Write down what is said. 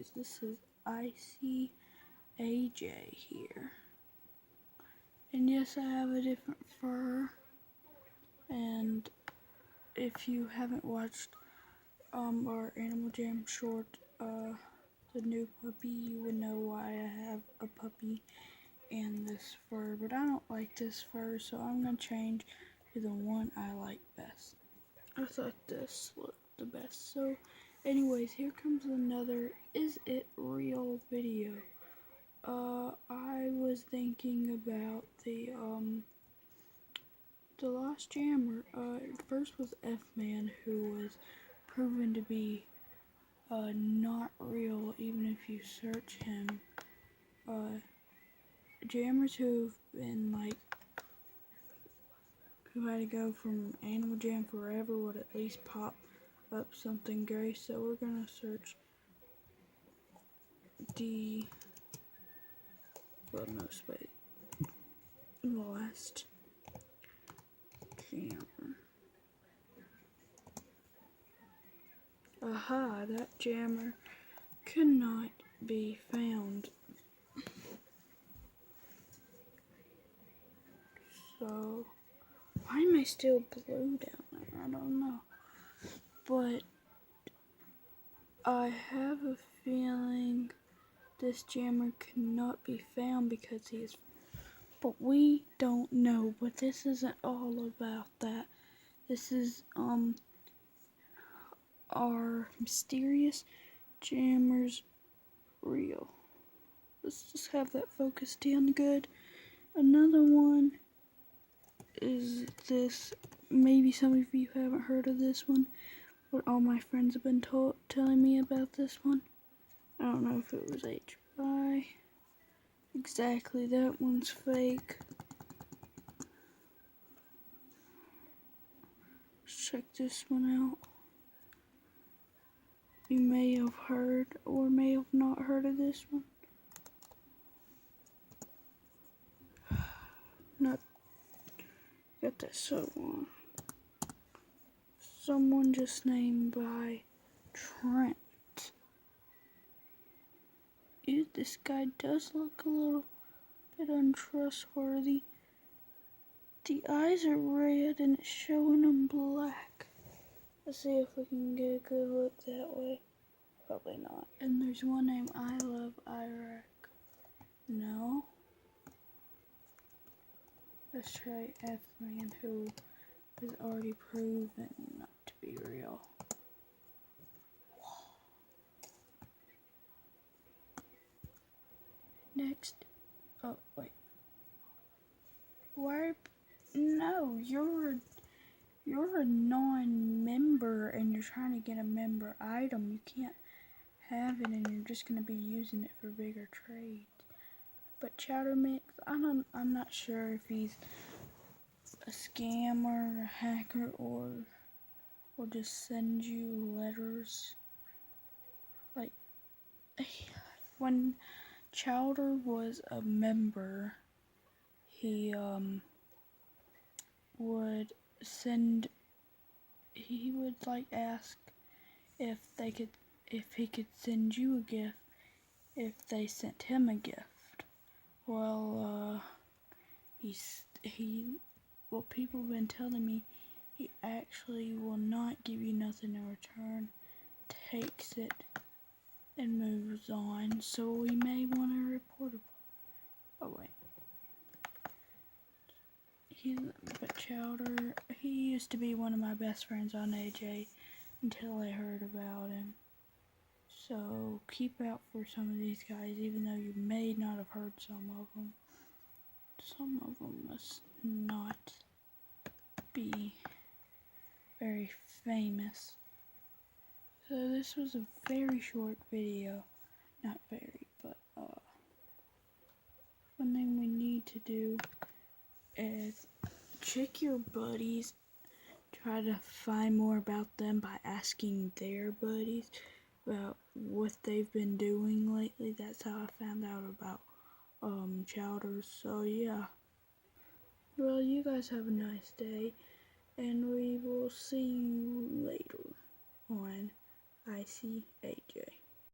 guys, this is Icy AJ here. And yes, I have a different fur. And if you haven't watched our Animal Jam short, the new puppy, you would know why I have a puppy and this fur. But I don't like this fur, so I'm gonna change to the one I like best. I thought this looked the best. So anyways, here comes another Is It Real video. I was thinking about the Lost Jammer. First was F-Man, who was proven to be not real even if you search him. Jammers who've been who had to go from Animal Jam forever would at least pop up something gray. So we're gonna search Lost Jammer. Aha, that jammer could not be found. So, why am I still blue down there? I don't know. But I have a feeling this jammer cannot be found because he is. But we don't know. But this isn't all about that. This is our mysterious jammers real. Let's just have that focused in good. Another one is this. Maybe some of you haven't heard of this one, but all my friends have been telling me about this one. I don't know if it was HY. Exactly, that one's fake. Let's check this one out. You may have heard or may have not heard of this one. Not got that so on. Someone just named by Trent. Ew, this guy does look a little bit untrustworthy. The eyes are red and it's showing them black. Let's see if we can get a good look that way. Probably not. And there's one named I Love Iraq. No. Let's try F-Man, who is already proven not to be real. Next. Oh, wait. Why? No, you're a non-member and you're trying to get a member item. You can't have it and you're just gonna be using it for bigger trades. But Chowder Mix, I'm not sure if he's a scammer, a hacker, or just send you letters. Like when Chowder was a member, he would ask if he could send you a gift if they sent him a gift. Well, what people have been telling me, he actually will not give you nothing in return, takes it and moves on. So we may want to report him. Oh wait. But Chowder, he used to be one of my best friends on AJ until I heard about him. So keep out for some of these guys, even though you may not have heard some of them. Some of them must not be very famous. So this was a very short video. Not very, but one thing we need to do is check your buddies. Try to find more about them by asking their buddies about what they've been doing lately. That's how I found out about Chowder. So yeah. Well, you guys have a nice day, and we will see you later on Icy AJ.